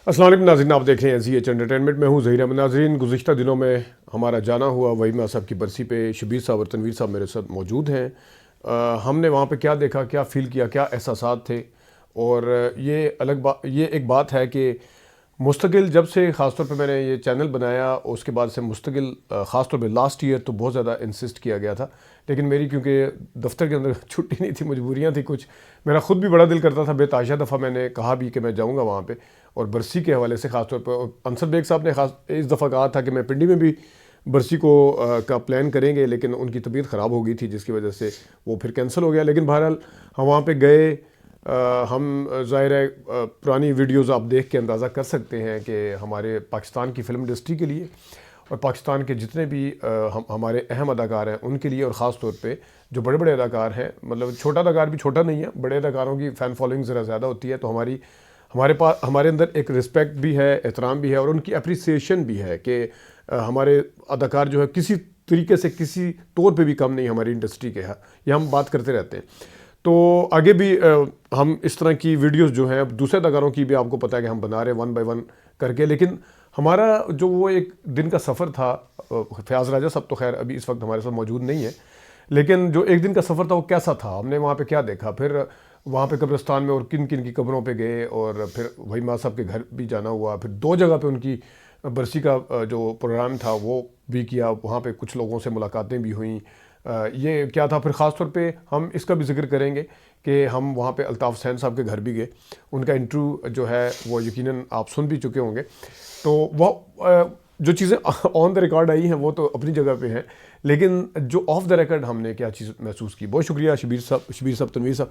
السلام علیکم ناظرین، آپ دیکھ رہے ہیں ZH انٹرٹینمنٹ. میں ہوں ظہیر احمد. ناظرین، گزشتہ دنوں میں ہمارا جانا ہوا وحیمہ صاحب کی برسی پہ شبیر صاحب اور تنویر صاحب میرے ساتھ موجود ہیں. ہم نے وہاں پہ کیا دیکھا، کیا فیل کیا، کیا احساسات تھے. اور یہ ایک بات ہے کہ مستقل جب سے خاص طور پہ میں نے یہ چینل بنایا اس کے بعد سے مستقل خاص طور پہ لاسٹ ایئر تو بہت زیادہ انسسٹ کیا گیا تھا، لیکن میری کیونکہ دفتر کے اندر چھٹی نہیں تھی، مجبوریاں تھیں کچھ. میرا خود بھی بڑا دل کرتا تھا، بے تحاشا دفعہ میں نے کہا بھی کہ میں جاؤں گا وہاں پہ. اور برسی کے حوالے سے خاص طور پہ انصر بیگ صاحب نے اس دفعہ کہا تھا کہ میں پنڈی میں بھی برسی کا پلان کریں گے، لیکن ان کی طبیعت خراب ہو گئی تھی جس کی وجہ سے وہ پھر کینسل ہو گیا. لیکن بہرحال ہم وہاں پہ گئے. ہم ظاہر ہے پرانی ویڈیوز آپ دیکھ کے اندازہ کر سکتے ہیں کہ ہمارے پاکستان کی فلم انڈسٹری کے لیے اور پاکستان کے جتنے بھی ہمارے اہم اداکار ہیں ان کے لیے، اور خاص طور پہ جو بڑے بڑے اداکار ہیں، مطلب چھوٹا اداکار بھی چھوٹا نہیں ہے، بڑے اداکاروں کی فین فالوئنگ ذرا زیادہ ہوتی ہے، تو ہمارے اندر ایک رسپیکٹ بھی ہے، احترام بھی ہے، اور ان کی اپریسیشن بھی ہے کہ ہمارے اداکار جو ہے کسی طریقے سے کسی طور پہ بھی کم نہیں ہماری انڈسٹری کے ہے. یہ ہم بات کرتے رہتے ہیں. تو آگے بھی ہم اس طرح کی ویڈیوز جو ہیں دوسرے اداکاروں کی بھی آپ کو پتہ ہے کہ ہم بنا رہے ہیں 1 بائی 1 کر کے. لیکن ہمارا جو وہ ایک دن کا سفر تھا، فیاض راجہ صاحب تو خیر ابھی اس وقت ہمارے ساتھ موجود نہیں ہے، لیکن جو ایک دن کا سفر تھا وہ کیسا تھا، ہم نے وہاں پہ کیا دیکھا. پھر وہاں پہ قبرستان میں اور کن کن کی قبروں پہ گئے، اور پھر وحیمہ صاحب کے گھر بھی جانا ہوا. پھر 2 جگہ پہ ان کی برسی کا جو پروگرام تھا وہ بھی کیا، وہاں پہ کچھ لوگوں سے ملاقاتیں بھی ہوئیں. یہ کیا تھا. پھر خاص طور پہ ہم اس کا بھی ذکر کریں گے کہ ہم وہاں پہ الطاف حسین صاحب کے گھر بھی گئے. ان کا انٹرویو جو ہے وہ یقیناً آپ سن بھی چکے ہوں گے. تو وہ جو چیزیں آن دا ریکارڈ آئی ہیں وہ تو اپنی جگہ پہ ہیں، لیکن جو آف دا ریکارڈ ہم نے کیا چیز محسوس کی. بہت شکریہ شبیر صاحب تنویر صاحب.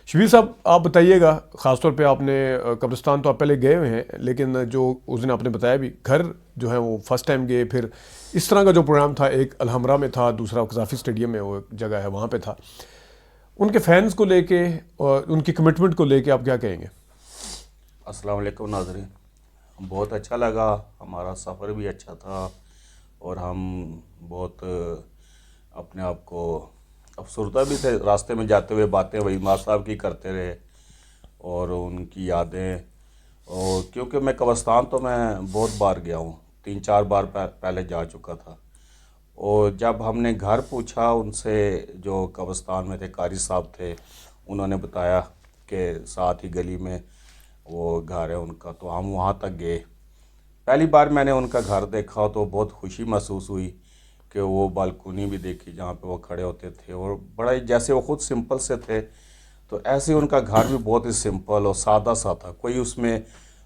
شبیر صاحب آپ بتائیے گا، خاص طور پہ آپ نے قبرستان تو آپ پہلے گئے ہوئے ہیں، لیکن جو اس دن آپ نے بتایا بھی گھر جو ہے وہ فرسٹ ٹائم گئے. پھر اس طرح کا جو پروگرام تھا، ایک الحمرا میں تھا، دوسرا قذافی اسٹیڈیم میں وہ ایک جگہ ہے وہاں پہ تھا. ان کے فینز کو لے کے اور ان کی کمٹمنٹ کو لے کے آپ کیا کہیں گے؟ السلام علیکم ناظرین. بہت اچھا لگا، ہمارا سفر بھی اچھا تھا، اور ہم بہت اپنے آپ کو افسردہ بھی تھے. راستے میں جاتے ہوئے باتیں وحیمہ صاحب کی کرتے رہے اور ان کی یادیں. اور کیونکہ میں قبرستان تو میں بہت بار گیا ہوں، 3-4 بار پہلے جا چکا تھا. اور جب ہم نے گھر پوچھا ان سے جو قبرستان میں تھے، قاری صاحب تھے، انہوں نے بتایا کہ ساتھ ہی گلی میں وہ گھر ہے ان کا. تو ہم وہاں تک گئے. پہلی بار میں نے ان کا گھر دیکھا تو بہت خوشی محسوس ہوئی کہ وہ بالکونی بھی دیکھی جہاں پہ وہ کھڑے ہوتے تھے، اور بڑا ہی جیسے وہ خود سمپل سے تھے تو ایسے ان کا گھر بھی بہت ہی سمپل اور سادہ سا تھا. کوئی اس میں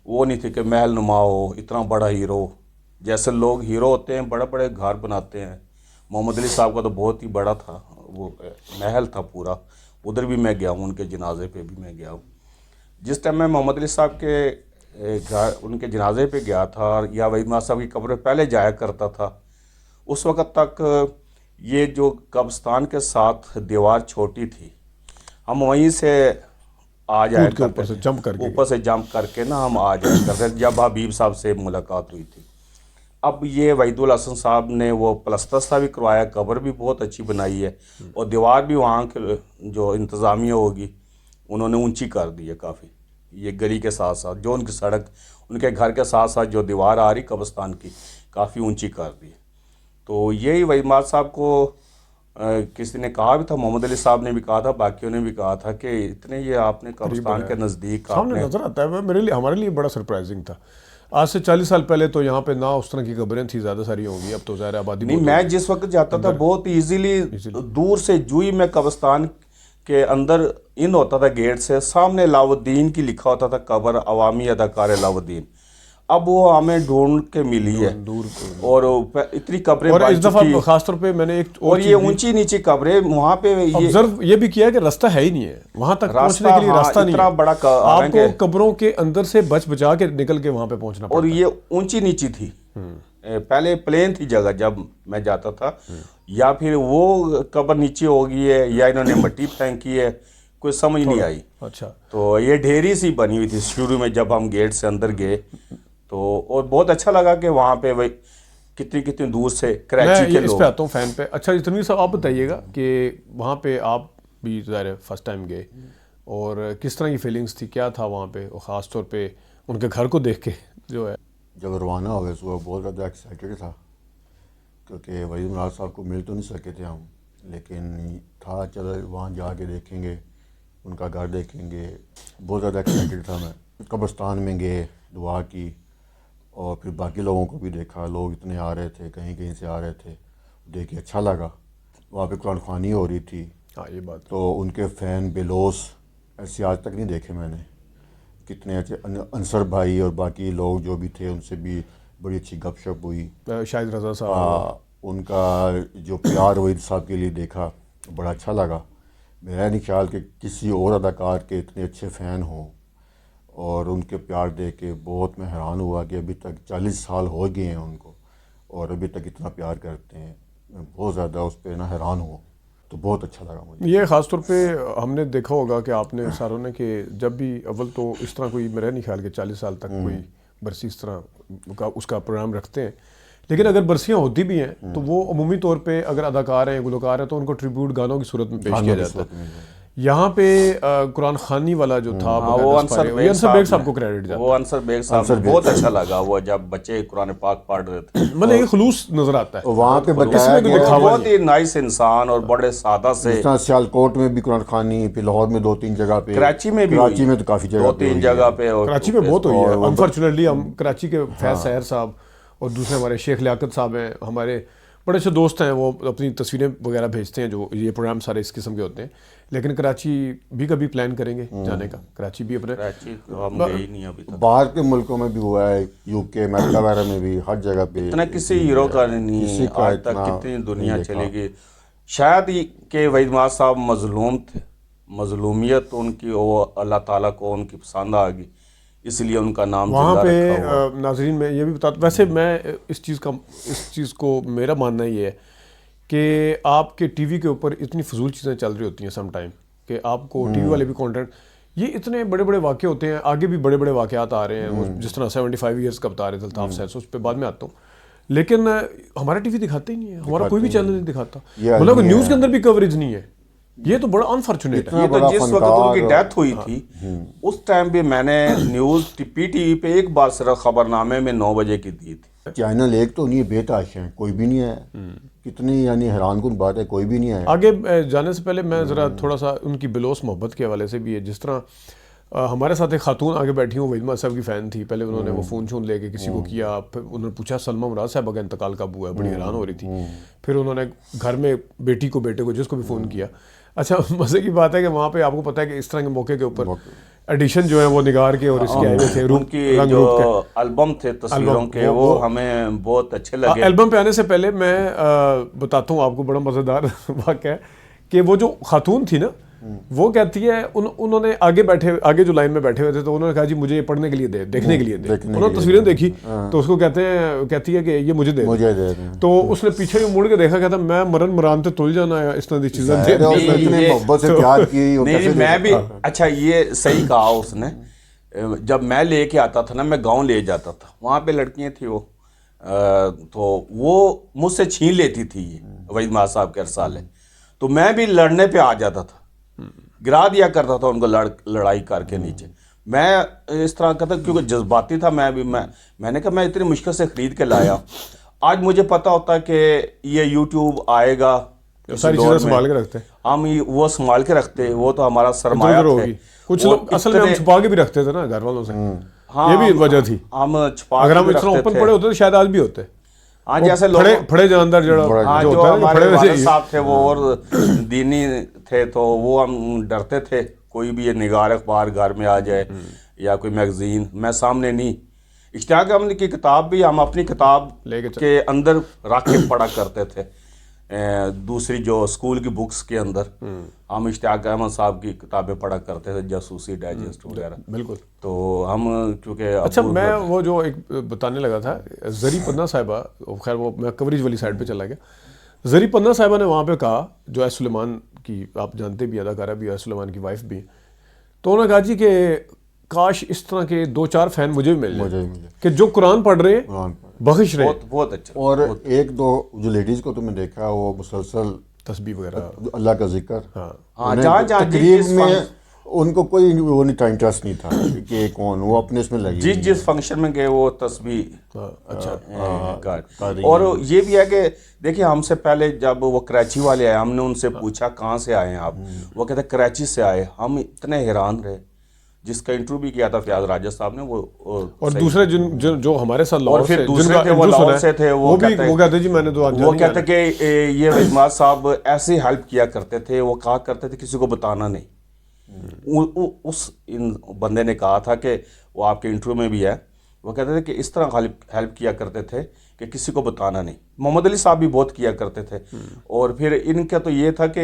وہ نہیں تھی کہ محل نما ہو، اتنا بڑا ہیرو. جیسے لوگ ہیرو ہوتے ہیں بڑے بڑے گھر بناتے ہیں. محمد علی صاحب کا تو بہت ہی بڑا تھا، وہ محل تھا پورا. ادھر بھی میں گیا ہوں، ان کے جنازے پہ بھی میں گیا ہوں. جس ٹائم میں محمد علی صاحب کے گھر ان کے جنازے پہ گیا تھا یا وحیمہ صاحب کی قبر پہلے جایا کرتا تھا، اس وقت تک یہ جو قبرستان کے ساتھ دیوار چھوٹی تھی، ہم وہیں سے آ جایا کرتے اوپر سے تھے، جمپ کر کے اوپر سے جمپ کر کے نا ہم آ جایا کرتے تھے جب حبیب صاحب سے ملاقات ہوئی تھی. اب یہ وحید الحسن صاحب نے وہ پلستر سا بھی کروایا، قبر بھی بہت اچھی بنائی ہے، اور دیوار بھی وہاں کے جو انتظامیہ ہوگی انہوں نے اونچی کر دی ہے کافی. یہ گلی کے ساتھ ساتھ جو ان کی سڑک، ان کے گھر کے ساتھ ساتھ جو دیوار آ رہی قبرستان کی، کافی اونچی کر دی. تو یہی وحیمہ صاحب کو کسی نے کہا بھی تھا، محمد علی صاحب نے بھی کہا تھا، باقیوں نے بھی کہا تھا کہ اتنے یہ آپ نے قبرستان کے نزدیک آپ سامنے نے. نظر آتا ہے. ہمارے لیے بڑا سرپرائزنگ تھا. آج سے 40 سال پہلے تو یہاں پہ نہ اس طرح کی قبریں تھیں، زیادہ ساری ہوں گی. اب تو ظاہر آبادی نہیں، بہت میں ہوگی. جس وقت جاتا تھا بہت ایزیلی دور سے جوئی میں قبرستان کے اندر ان ہوتا تھا گیٹ سے، سامنے علاؤ الدین کی لکھا ہوتا تھا قبر، عوامی اداکار علاؤ الدین. اب وہ ہمیں ڈھونڈ کے ملی ہے، اور اتنی قبریں اور بن اس دفعہ چکی، خاص طور پہ میں نے ایک اور یہ اونچی نیچی قبریں وہاں پہ آبزرو یہ بھی کیا کہ راستہ ہے ہی نہیں ہے وہاں تک پہنچنے کے لیے. ہاں راستہ نہیں اتنا ہے، بڑا آپ کو قبروں کے اندر سے بچ بچا کے نکل کے وہاں پہ پہنچنا اور پڑتا ہے. یہ اونچی نیچی تھی. پہلے پلین تھی جگہ جب میں جاتا تھا، یا پھر وہ قبر نیچے ہو گئی ہے یا انہوں نے مٹی پھینکی ہے، کوئی سمجھ نہیں آئی. اچھا. تو یہ ڈھیری سی بنی ہوئی تھی شروع میں جب ہم گیٹ سے اندر گئے تو. اور بہت اچھا لگا کہ وہاں پہ کتنی کتنی دور سے کراچی کے میں اس لوگ. پہ آتا ہوں فین پہ. اچھا تنویر صاحب آپ بتائیے گا کہ وہاں پہ آپ بھی ظاہر فرسٹ ٹائم گئے، اور کس طرح کی فیلنگس تھی، کیا تھا وہاں پہ، اور خاص طور پہ ان کے گھر کو دیکھ کے جو ہے؟ جب روانہ ہو گئے صبح بہت زیادہ ایکسائٹیڈ تھا، کیونکہ وحید مراد صاحب کو مل تو نہیں سکے تھے ہم، لیکن تھا چلو وہاں جا کے دیکھیں گے، ان کا گھر دیکھیں گے. بہت زیادہ ایکسائٹیڈ تھا میں. قبرستان میں گئے، دعا کی، اور پھر باقی لوگوں کو بھی دیکھا. لوگ اتنے آ رہے تھے، کہیں کہیں سے آ رہے تھے، دیکھ کے اچھا لگا. وہاں پہ قرآن خوانی ہو رہی تھی. ہاں یہ بات تو ان کے فین بلوس ایسے آج تک نہیں دیکھے میں نے. کتنے اچھے انصر بھائی اور باقی لوگ جو بھی تھے، ان سے بھی بڑی اچھی گپ شپ ہوئی. شاہد رضا صاحب، ان کا جو پیار وحید صاحب کے لیے دیکھا بڑا اچھا لگا. میرا نہیں خیال کہ کسی اور اداکار کے اتنے اچھے فین ہوں، اور ان کے پیار دیکھ کے بہت میں حیران ہوا کہ ابھی تک 40 سال ہو گئے ہیں ان کو، اور ابھی تک اتنا پیار کرتے ہیں. میں بہت زیادہ اس پہ حیران ہوں. تو بہت اچھا لگا مجھے. یہ خاص طور پہ ہم نے دیکھا ہوگا کہ آپ نے ساروں نے کہ جب بھی اول تو اس طرح کوئی میرا نہیں خیال کہ 40 سال تک کوئی برسی اس طرح اس کا پروگرام رکھتے ہیں، لیکن اگر برسیاں ہوتی بھی ہیں تو وہ عمومی طور پہ اگر اداکار ہیں، گلوکار ہیں، تو ان کو ٹریبیوٹ گانوں کی صورت میں پیش کیا جاتا ہے. یہاں پہ قرآن خوانی والا جو تھا وہ انصر بیگ صاحب کو کریڈٹ جاتا ہے. وہ انصر بیگ صاحب بہت اچھا لگا. وہ جب بچے قرآن پاک پڑھ رہے تھے، مطلب یہ خلوص نظر آتا ہے وہاں پہ بتایا کوئی گیا. دکھاوا بہت ہی نائس انسان اور بڑے سادہ سے. جس طرح سیالکوٹ میں بھی قرآن خوانی، پھر لاہور میں 2-3 جگہ پہ، کراچی میں بھی کراچی میں تو کافی جگہ 2-3 جگہ پہ. اور کراچی میں بہت ہوئی ہے. انفارچونیٹلی ہم کراچی کے فیض سحر صاحب اور دوسرے ہمارے شیخ لیاقت صاحب ہیں، ہمارے بڑے اچھے دوست ہیں، وہ اپنی تصویریں وغیرہ بھیجتے ہیں. جو یہ پروگرام سارے اس قسم کے ہوتے ہیں، لیکن کراچی بھی کبھی پلان کریں گے جانے کا. کراچی بھی اپنے کراچی ہم گئے ہی نہیں ابھی تک. باہر کے ملکوں میں بھی ہوا ہے، یو کے، امریکہ وغیرہ میں بھی، ہر جگہ پہ. اتنا کسی ہیرو کا نہیں آج تک کتنی دنیا چلے گی. شاید کہ وحید مراد صاحب مظلوم تھے، مظلومیت ان کی وہ اللہ تعالیٰ کو ان کی پسند آ گئی، اس لیے ان کا نام وہاں زندہ پہ. رکھا ہوا. ناظرین میں یہ بھی بتاتا، ویسے میں اس چیز کو میرا ماننا یہ ہے کہ آپ کے ٹی وی کے اوپر اتنی فضول چیزیں چل رہی ہوتی ہیں سم ٹائم، کہ آپ کو ٹی وی والے بھی کانٹینٹ، یہ اتنے بڑے بڑے واقعے ہوتے ہیں، آگے بھی بڑے بڑے واقعات آ رہے ہیں. وہ جس طرح 75 ایئرس کا بتا رہے تھے الطاف صاحب، اس پہ بعد میں آتا ہوں، لیکن ہمارا ٹی وی دکھاتے ہی نہیں ہے، ہمارا کوئی بھی چینل نہیں دکھاتا. مطلب نیوز کے اندر بھی کوریج نہیں ہے. یہ تو بڑا انفارچونیٹ ہے. یہ تو جس وقت ان کی ڈیتھ ہوئی تھی اس ٹائم بھی میں نے نیوز پی ٹی وی پہ ایک بار صرف خبرنامے میں 9 بجے کی دی تھی. چینل ایک تو نہیں ہے، بے تاش ہیں، کوئی بھی نہیں ہے. کتنی یعنی حیران کن بات ہے، کوئی بھی نہیں ہے. آگے جانے سے پہلے میں ذرا تھوڑا سا ان کی بلوس محبت کے حوالے سے بھی ہے. جس طرح ہمارے ساتھ ایک خاتون آگے بیٹھی ہوں، وحید مراد صاحب کی فین تھی. پہلے انہوں نے وہ فون شون لے کے کسی کو کیا، پھر انہوں نے پوچھا سلمہ مراد صاحبہ کا انتقال کب ہوا ہے، بڑی حیران ہو رہی تھی. پھر انہوں نے گھر میں بیٹے کو جس کو بھی فون کیا. اچھا مزے کی بات ہے کہ وہاں پہ آپ کو پتہ ہے کہ اس طرح کے موقع کے اوپر ایڈیشن جو ہے وہ نگار کے اور اس کے آئے ہوئے تھے. ان کی جو البم تھے تصویروں کے، وہ ہمیں بہت اچھے لگے. البم پہ آنے سے پہلے میں بتاتا ہوں آپ کو بڑا مزیدار واقعہ ہے کہ وہ جو خاتون تھی نا، وہ کہتی ہے انہوں نے آگے جو لائن میں بیٹھے ہوئے تھے، تو انہوں نے کہا جی مجھے یہ پڑھنے کے لیے دے، دیکھنے کے لیے دے. انہوں نے تصویریں دیکھی تو اس کو کہتی ہے کہ یہ مجھے دے. تو اس نے پیچھے مڑ کے دیکھا، کہتا میں مران تے تل جانا ہے اس طرح دی چیزیں دے. محبت سے پیار کی. نہیں میں بھی اچھا یہ صحیح کہا اس نے. جب میں لے کے آتا تھا نا، میں گاؤں لے جاتا تھا، وہاں پہ لڑکیاں تھیں وہ، تو وہ مجھ سے چھین لیتی تھی وحید مراد صاحب کے رسالے. تو میں بھی لڑنے پہ آ جاتا تھا، گرا دیا کرتا تھا ان کو لڑائی کر کے نیچے. میں اس طرح کرتا کیونکہ جذباتی تھا. میں نے کہا میں اتنی مشکل سے خرید کے لایا. آج مجھے پتا ہوتا کہ یہ یوٹیوب آئے گا، ساری چیزیں سنبھال کے رکھتے، ہم وہ سنبھال کے رکھتے، وہ تو ہمارا سرمایہ تھا. کچھ لوگ اصل میں ہم چھپا کے بھی رکھتے تھے نا گھر والوں سے، یہ بھی وجہ تھی. ہم چھپا اگر ہم اس طرح اوپن پڑے ہوتے تو شاید آج بھی ہوتے. ہاں جیسے لوگ پھڑے جاندار جو ہمارے والد صاحب تھے وہ اور دینی تھے، تو وہ ہم ڈرتے تھے کوئی بھی یہ نگار اخبار گھر میں آ جائے یا کوئی میگزین. میں سامنے نہیں. اشتیاق احمد کی کتاب بھی ہم اپنی کتاب کے اندر رکھ کے پڑھا کرتے تھے. دوسری جو اسکول کی بکس کے اندر ہم اشتیاق احمد صاحب کی کتابیں پڑھا کرتے تھے، جاسوسی ڈائجسٹ وغیرہ. بالکل. تو ہم کیونکہ اچھا میں وہ جو ایک بتانے لگا تھا، زری پدنا صاحبہ، خیر وہ میں کوریج والی سائڈ پہ چلا گیا. زری پدنا صاحبہ نے وہاں پہ کہا، جو ایس سلیمان کی آپ جانتے بھی، اداکارہ بھی، ایس سلیمان کی وائف بھی، تو انہوں نے کہا جی کہ کاش اس طرح کے 2-4 فین مجھے بھی مل جائیں کہ جو قرآن پڑھ رہے ہیں، بخش رہے ہیں. بہت اچھا. اور 1-2 جو لیڈیز کو تو میں دیکھا وہ مسلسل تسبیح وغیرہ، اللہ کا ذکر. ہاں جہاں تقریب میں ان کو کوئی وہ نہیں تھا، انٹرسٹ نہیں تھا کہ کون، وہ اپنے اس میں لگی جس فنکشن میں گئے وہ تسبیح اچھا اور یہ بھی ہے کہ دیکھیں ہم سے پہلے جب وہ کراچی والے آئے ہم نے ان سے پوچھا کہاں سے آئے ہیں آپ، وہ کہتے ہیں کراچی سے آئے، ہم اتنے حیران رہے. جس کا انٹرویو بھی کیا تھا فیاض راجہ صاحب نے وہ اور دوسرے جو ہمارے ساتھ لاہور سے دوسرے تھے وہ لاہور سے تھے، وہ کہتے جی میں نے تو وہ کہتے کہ یہ اعتماد صاحب ایسے ہیلپ کیا کرتے تھے، وہ کہا کرتے تھے کسی کو بتانا نہیں. اس بندے نے کہا تھا کہ وہ آپ کے انٹرویو میں بھی ہے، وہ کہتے تھے کہ اس طرح ہیلپ کیا کرتے تھے کہ کسی کو بتانا نہیں. محمد علی صاحب بھی بہت کیا کرتے تھے. اور پھر ان کا تو یہ تھا کہ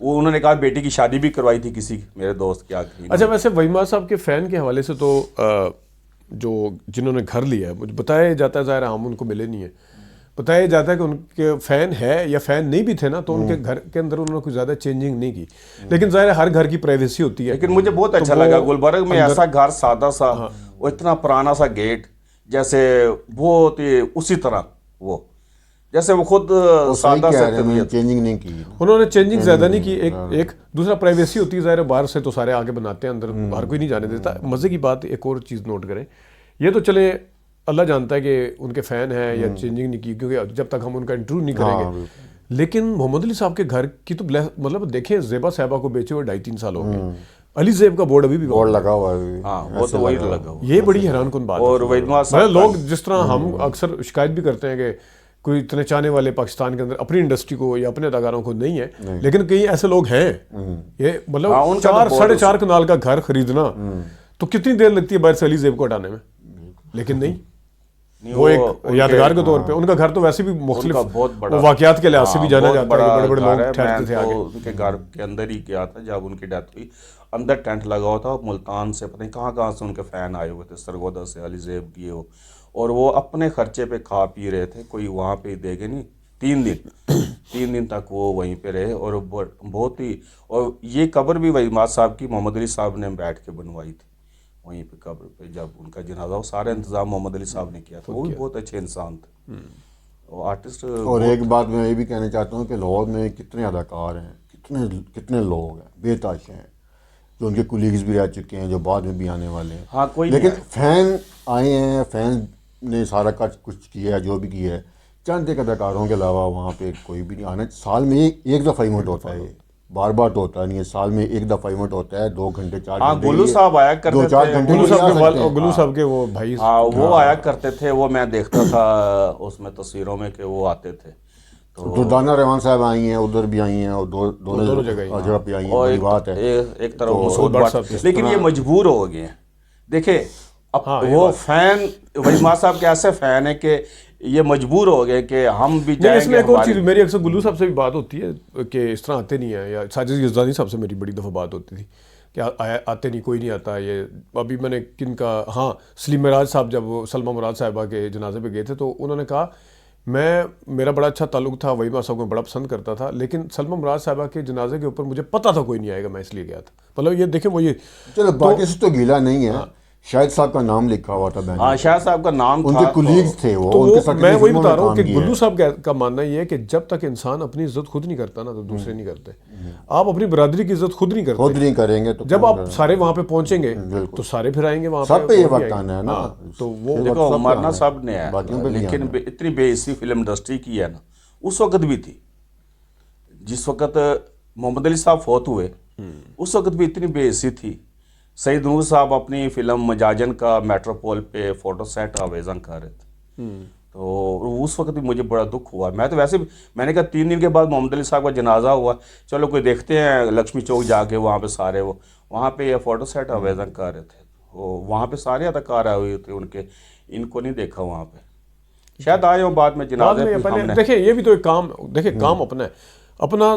وہ انہوں نے کہا بیٹی کی شادی بھی کروائی تھی کسی میرے دوست کیا. اچھا ویسے وحید صاحب کے فین کے حوالے سے تو جو جنہوں نے گھر لیا ہے مجھے بتایا جاتا ہے، ظاہر ہم ان کو ملے نہیں ہیں، بتایا جاتا ہے کہ ان کے فین ہے یا فین نہیں بھی تھے نا تو ان کے گھر کے اندر انہوں نے کوئی زیادہ چینجنگ نہیں کی، لیکن ظاہر ہر گھر کی پرائیویسی ہوتی ہے. لیکن مجھے بہت اچھا لگا گلبرگ میں ایسا گھر سادہ سا، وہ اتنا پرانا سا گیٹ جیسے بہت اسی طرح وہ جیسے وہ خود سادہ سے چینجنگ نہیں کی، انہوں نے چینجنگ زیادہ نہیں کی. ایک دوسرا پرائیویسی ہوتی ہے، ظاہر باہر سے تو سارے آگے بناتے ہیں، اندر باہر کوئی نہیں جانے دیتا. مزے کی بات ایک اور چیز نوٹ کریں، یہ تو چلے اللہ جانتا ہے کہ ان کے فین ہیں یا چینجنگ نہیں کی، کیونکہ جب تک ہم ان کا انٹرویو نہیں کریں گے. لیکن محمد علی صاحب کے گھر کی تو مطلب دیکھیں زیبا صاحبہ کو بیچے ہوئے 2.5-3 سال ہو گئے، علی زیب کا بورڈ ابھی بھی بورڈ لگا ہوا ہے. ہاں وہ تو وہی لگا ہوا. یہ بڑی حیران کن بات اور ہے. لوگ جس طرح ہم اکثر شکایت بھی کرتے ہیں کہ کوئی اتنے چاہنے والے پاکستان کے اندر اپنی انڈسٹری کو یا اپنے اداکاروں کو نہیں ہے، لیکن کئی ایسے لوگ ہیں. یہ مطلب 4-4.5 کنال کا گھر خریدنا تو کتنی دیر لگتی ہے باہر سے علی زیب کو ہٹانے میں، لیکن نہیں وہ ایک یادگار کے طور پہ ان کا گھر تو ویسے بھی مختلف واقعات کے لحاظ سے بھی جانا جاتا ہے، بڑے بڑے لوگ ٹھہرتے تھے آگے. ان کے گھر کے اندر ہی گیا تھا جب ان کی ڈیتھ ہوئی، اندر ٹینٹ لگا ہوا تھا، ملتان سے پتہ نہیں کہاں سے ان کے فین آئے ہوئے تھے، سرگودا سے علی زیب کی ہو، اور وہ اپنے خرچے پہ کھا پی رہے تھے، کوئی وہاں پہ دے گے نہیں. 3 دن تک وہ وہیں پہ رہے. اور بہت ہی، اور یہ قبر بھی وحید صاحب کی محمد علی صاحب نے بیٹھ کے بنوائی تھی وہیں پہ قبر پہ. جب ان کا جنازہ وہ سارا انتظام محمد علی صاحب نے کیا تھا. وہ بھی بہت اچھے انسان تھے اور آرٹسٹ. اور ایک بات میں یہ بھی کہنا چاہتا ہوں کہ لاہور میں کتنے اداکار ہیں، کتنے لوگ ہیں بے تحاشا ہیں، جو ان کے کولیگز بھی رہ چکے ہیں، جو بعد میں بھی آنے والے ہیں. ہاں کوئی لیکن فین آئے ہیں، فین نے سارا کچھ کیا ہے جو بھی کیا ہے. چند ایک اداکاروں کے علاوہ وہاں پہ کوئی بھی نہیں آنا. سال میں ایک دفعہ ایونٹ ہوتا ہے، بار بار تو ہوتا نہیں ہے، سال میں ایک دفعہ ایونٹ ہوتا ہے، 2 گھنٹے 4 گھنٹے. گلو صاحب آیا کرتے تھے، 2-4 گھنٹے گلو صاحب کے وہ بھائی، ہاں وہ آیا کرتے تھے. وہ میں دیکھتا تھا اس میں تصویروں میں کہ وہ آتے تھے. دردانہ رحمان صاحب آئی ہیں، ادھر بھی آئی ہیں، اور دونوں جگہ پہ آئی ہیں. بڑی بات ہے. ایک طرف مسعود بٹ، لیکن یہ مجبور ہو گئے ہیں. دیکھیں وہ فین وحید صاحب کے ایسے فین ہیں کہ یہ مجبور ہو گئے کہ ہم بھی جائیں گے. اس میں ایک اور چیز میری اکثر گلو صاحب سے بھی بات ہوتی ہے کہ اس طرح آتے نہیں ہیں، یا ساجد یزدانی صاحب سے میری بڑی دفعہ بات ہوتی تھی کہ آتے نہیں، کوئی نہیں آتا. یہ ابھی میں نے کن کا، ہاں سلیم معراج صاحب جب سلمہ مراد صاحبہ کے جنازے پہ گئے تھے تو انہوں نے کہا میرا بڑا اچھا تعلق تھا، وحید صاحب کو میں بڑا پسند کرتا تھا، لیکن سلمہ مراد صاحبہ کے جنازے کے اوپر مجھے پتہ تھا کوئی نہیں آئے گا، میں اس لیے گیا تھا. مطلب یہ دیکھیں وہ یہ چلو باقی سے تو گیلا نہیں ہے. شاہد صاحب کا نام لکھا ہوا تھا، ہاں شاہد صاحب کا نام تھا، ان کے کولیگز تھے وہ. میں وہی بتا رہا ہوں کہ گلو صاحب کا ماننا یہ ہے کہ جب تک انسان اپنی عزت خود نہیں کرتا نا تو دوسرے نہیں کرتے. آپ اپنی برادری کی عزت خود نہیں کرتے، خود نہیں کریں گے تو جب آپ سارے وہاں پہ پہنچیں گے تو سارے پھر آئیں گے وہاں سب پہ. یہ وقت آنا ہے نا. تو وہ دیکھو مرنا سب نے ہے، لیکن اتنی بے عزتی فلم انڈسٹری کی ہے نا، اس وقت بھی تھی. جس وقت محمد علی صاحب فوت ہوئے اس وقت بھی اتنی بے عزتی تھی. سعید نور صاحب اپنی فلم مجاجن کا میٹروپول پہ فوٹو سیٹ آویزن کر رہے تھے، تو اس وقت بھی مجھے بڑا دکھ ہوا. میں تو ویسے میں نے کہا 3 دن کے بعد محمد علی صاحب کا جنازہ ہوا، چلو کوئی دیکھتے ہیں لکشمی چوک جا کے، وہاں پہ سارے وہاں پہ یہ فوٹو سیٹ آویزن کر رہے تھے. وہاں پہ سارے اداکار آئے ہوئے تھے ان کے، ان کو نہیں دیکھا وہاں پہ. شاید آئے ہوں بعد میں جنازے پہ. دیکھیں یہ بھی تو ایک کام، دیکھیں کام اپنا ہے، اپنا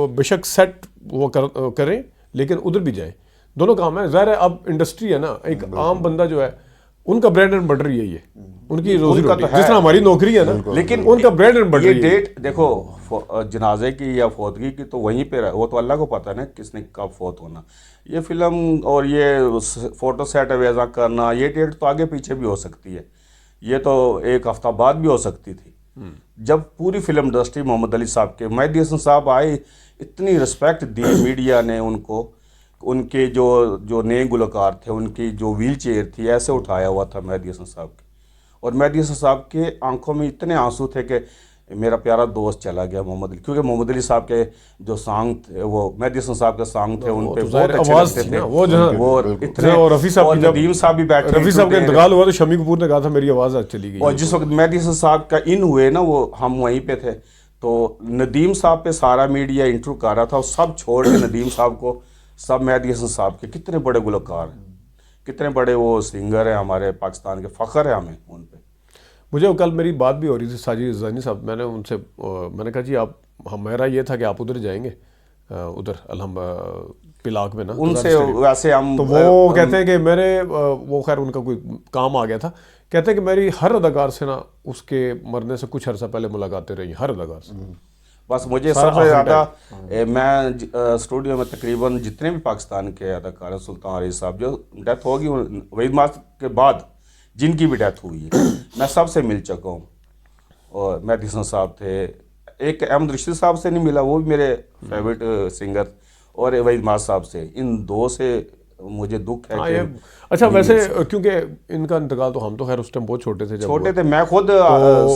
بے شک سیٹ وہ کریں لیکن ادھر بھی جائیں، دونوں کام ہے. ظاہر ہے اب انڈسٹری ہے نا، ایک عام بندہ جو ہے ان کا بریڈ اینڈ بٹر یہی ہے، ان کی روزی روٹی، جس طرح ہماری نوکری ہے نا، لیکن ان کا بریڈ اینڈ بٹر. یہ ڈیٹ دیکھو جنازے کی یا فوتگی کی تو وہیں پہ وہ تو اللہ کو پتہ ہے نا کس نے کب فوت ہونا. یہ فلم اور یہ فوٹو سیٹ اویزا کرنا، یہ ڈیٹ تو آگے پیچھے بھی ہو سکتی ہے، یہ تو 1 ہفتہ بعد بھی ہو سکتی تھی. جب پوری فلم انڈسٹری محمد علی صاحب کے، مہدی حسن صاحب آئے، اتنی رسپیکٹ دی میڈیا نے ان کو، ان کے جو نئے گلوکار تھے ان کی جو ویل چیئر تھی ایسے اٹھایا ہوا تھا مہدی حسن صاحب کی، اور مہدی حسن صاحب کے آنکھوں میں اتنے آنسو تھے کہ میرا پیارا دوست چلا گیا محمد علی، کیونکہ محمد علی صاحب کے جو سانگ تھے وہ مہدی حسن صاحب کے سانگ تھے ان پہ بہت اچھے آواز لگتے تھی تھے، نا، وہ جو وہ اتنے، اور رفیع صاحب اور کی جب ندیم صاحب بھی بیٹھے، رفیع صاحب کا انتقال ہوا تو شمی کپور نے کہا تھا میری آواز آج چلی گئی، اور جس وقت مہدی حسن صاحب کا ان ہوئے نا وہ ہم وہیں پہ تھے، تو ندیم صاحب پہ سارا میڈیا انٹرویو کر رہا تھا، اور سب چھوڑ کے ندیم صاحب کو سب مہدی حسن صاحب کے کتنے بڑے گلوکار ہیں، کتنے بڑے وہ سنگر ہیں ہمارے پاکستان کے، فخر ہے ہمیں ان پہ۔ مجھے کل میری بات بھی ہو رہی تھی ساجد زانی صاحب، میں نے ان سے میں نے کہا جی آپ، میرا یہ تھا کہ آپ ادھر جائیں گے ادھر الحم پلاک میں نا ان سے ویسے ہم، تو وہ کہتے ہیں کہ میرے وہ خیر ان کا کوئی کام آ گیا تھا، کہتے ہیں کہ میری ہر اداکار سے نا اس کے مرنے سے کچھ عرصہ پہلے ملاقاتیں رہی، ہر اداکار سے۔ بس مجھے سب سے زیادہ میں اسٹوڈیو میں تقریباً جتنے بھی پاکستان کے اداکار ہیں، سلطان عریض صاحب جو ڈیتھ ہوگی وحید ماس کے بعد جن کی بھی ڈیتھ ہوئی ہے، میں سب سے مل چکا ہوں، اور مہدی حسن صاحب تھے، ایک احمد رشید صاحب سے نہیں ملا، وہ بھی میرے فیوریٹ سنگر، اور وحید ماس صاحب سے، ان دو سے مجھے دکھ ہے کہ اچھا ویسے کیونکہ ان کا انتقال تو ہم تو خیر اس ٹائم بہت چھوٹے تھے، چھوٹے تھے، میں خود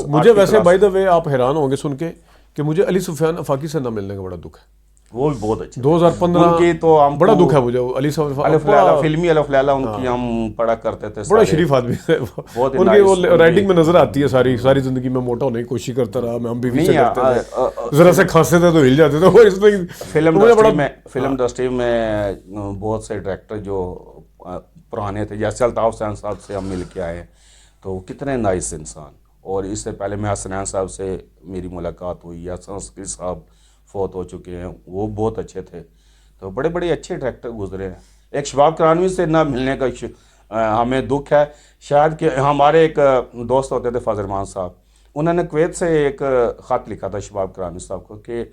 مجھے ویسے بائی دا وے آپ حیران ہوں گے سن کے کہ مجھے علی سفیان افاقی سے نہ ملنے کا بڑا دکھ ہے، وہ بھی بہت اچھے 2015 ان کی تو ہم بڑا دکھ ہے مجھے، علی صاحب الف لیلہ، فلمی الف لیلہ ان کی ہم پڑھا کرتے تھے، بڑا شریف آدمی ہے، ان کی وہ رائٹنگ میں نظر آتی ہے، ساری زندگی میں موٹا ہونے کی کوشش کرتا رہا، میں ہم بیوی سے کرتے تھے، ذرا سے کھانستے تھے تو ہل جاتے تھے، وہ اس میں فلم انڈسٹری میں بہت سے ڈائریکٹر جو پرانے تھے، جیسے الطاف حسین صاحب سے ہم مل کے آئے ہیں، تو کتنے نائس انسان، اور اس سے پہلے میں حسنین صاحب سے میری ملاقات ہوئی، حسن عسکری صاحب فوت ہو چکے ہیں، وہ بہت اچھے تھے، تو بڑے بڑے اچھے ڈائریکٹر گزرے ہیں۔ ایک شباب کرانوی سے نہ ملنے کا ہمیں دکھ ہے، شاید کہ ہمارے ایک دوست ہوتے تھے فاضل رحمان صاحب، انہوں نے کویت سے ایک خط لکھا تھا شباب کرانوی صاحب کو کہ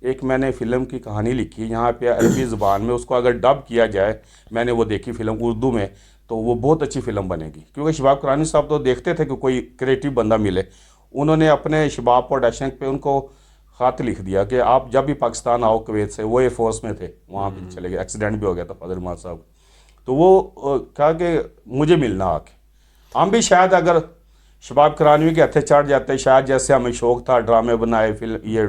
ایک میں نے فلم کی کہانی لکھی یہاں پہ عربی زبان میں، اس کو اگر ڈب کیا جائے، میں نے وہ دیکھی فلم اردو میں، تو وہ بہت اچھی فلم بنے گی، کیونکہ شباب کرانوی صاحب تو دیکھتے تھے کہ کوئی کریٹیو بندہ ملے، انہوں نے اپنے شباب پروڈکشن پہ ان کو خط لکھ دیا کہ آپ جب بھی پاکستان آؤ کویت سے، وہ ایئر فورس میں تھے، وہاں پہ چلے گئے، ایکسیڈنٹ بھی ہو گیا تھا فاضل رحمان صاحب، تو وہ کہا کہ مجھے ملنا آ کے، ہم بھی شاید اگر شباب کرانوی کے ہتھے چڑھ جاتے، شاید جیسے ہمیں شوق تھا ڈرامے بنائے، یہ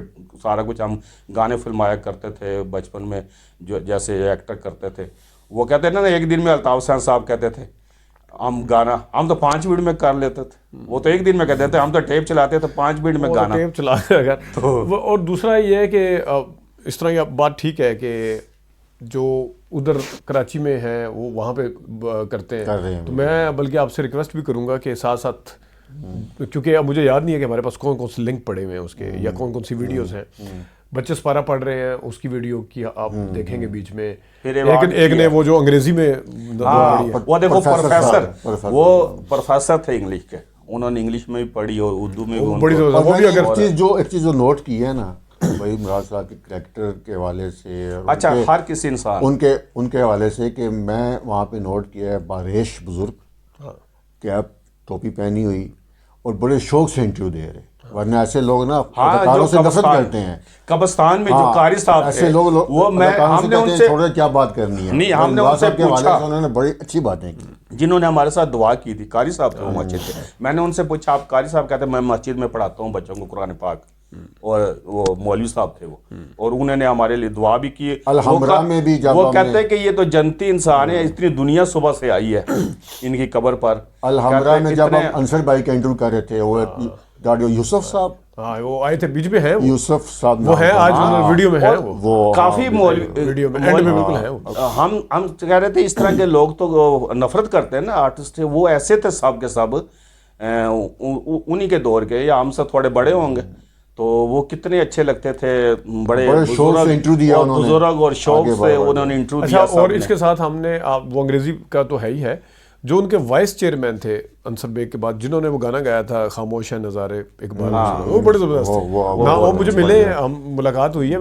سارا کچھ ہم گانے فلمایا کرتے تھے بچپن میں، جو جیسے ایکٹر کرتے تھے، وہ کہتے ہیں نا ایک دن میں الطاف حسین صاحب کہتے تھے ہم گانا، ہم تو 5 منٹ میں کر لیتے تھے، وہ تو ایک دن میں کہتے تھے، ہم تو ٹیپ چلاتے تھے 5 منٹ میں گانا، ٹیپ چلا کر، اور دوسرا یہ ہے کہ اس طرح یہ بات ٹھیک ہے کہ جو ادھر کراچی میں ہیں وہ وہاں پہ کرتے ہیں، تو میں بلکہ آپ سے ریکویسٹ بھی کروں گا کہ ساتھ ساتھ، کیونکہ اب مجھے یاد نہیں ہے کہ ہمارے پاس کون کون سے لنک پڑے ہوئے ہیں اس کے، یا کون کون سی ویڈیوز ہیں، بچے سپارہ پڑھ رہے ہیں اس کی ویڈیو کی آپ دیکھیں گے بیچ میں، ایک نے وہ جو انگریزی میں، وہ دیکھو وہ پروفیسر تھے انگلش کے، انہوں نے انگلش میں بھی پڑھی اور اردو میں بھی، ایک چیز جو نوٹ کی ہے نا بھائی مراد صاحب کے کریکٹر کے حوالے سے، اچھا ہر کسی انسان ان کے حوالے سے، کہ میں وہاں پہ نوٹ کیا ہے باریش بزرگ، کیپ ٹوپی پہنی ہوئی، اور بڑے شوق سے انٹرویو دے رہے، ورنہ ایسے لوگ نا اداکاروں سے نفرت کرتے ہیں، قبرستان میں جو قاری صاحب ایسے لوگ وہ میں ہم نے ان سے چھوڑے کیا بات کرنی ہے، نہیں، ہم نے ان سے پوچھا، انہوں نے بڑی اچھی باتیں کی، جنہوں نے ہمارے ساتھ دعا کی تھی، قاری صاحب تھے وہ مسجد تھے، میں نے ان سے پوچھا آپ قاری صاحب کہتے ہیں میں مسجد میں پڑھاتا ہوں بچوں کو قرآن پاک، اور وہ مولوی صاحب تھے وہ، اور انہوں نے ہمارے لیے دعا بھی کی، الحمرہ میں بھی جب وہ کہتے ہیں کہ یہ تو جنتی انسان ہے، اتنی دنیا صبح سے آئی ہے ان کی قبر پر، الحمرہ میں جب ہم انصر بھائی کا انٹرویو کر رہے تھے، وہ یوسف صاحب، ہاں وہ آئے تھے بیچ میں ہیں، یوسف صاحب وہ ہے آج ویڈیو میں ہے، وہ کافی ویڈیو میں اینڈ میں بالکل ہے، ہم کہہ رہے تھے اس طرح کے لوگ تو نفرت کرتے ہیں نا آرٹسٹ، وہ ایسے تھے سب کے سب انہی کے دور کے، یا ہم سے تھوڑے بڑے ہوں گے، تو وہ کتنے اچھے لگتے تھے، بڑے بزرگ اور شوق سے انہوں نے انٹرویو دیا۔ اور اس کے ساتھ ہم نے، وہ انگریزی کا تو ہے ہی ہے، جو ان کے وائس چیئرمین تھے انصر بیگ کے بعد، جنہوں نے وہ گانا گایا تھا خاموش ہے نظارے اقبال، وہ بڑے زبردست تھے، وہ مجھے ملے، ہم ملاقات ہوئی ہے،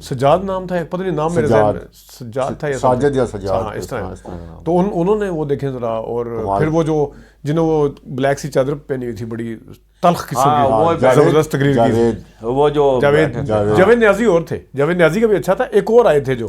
سجاد نام تھا، پتہ نہیں نام میرے ذہن میں سجاد تھا یا ساجد یا سجاد، اس طرح، تو انہوں نے وہ دیکھیں ذرا، اور پھر وہ جو جنہوں وہ بلیک سی چادر پہنی ہوئی تھی، بڑی تلخ قسم کی زبردست تقریر کی، وہ جو جاوید نیازی اور تھے، جاوید نیازی کا بھی اچھا تھا، ایک اور آئے تھے جو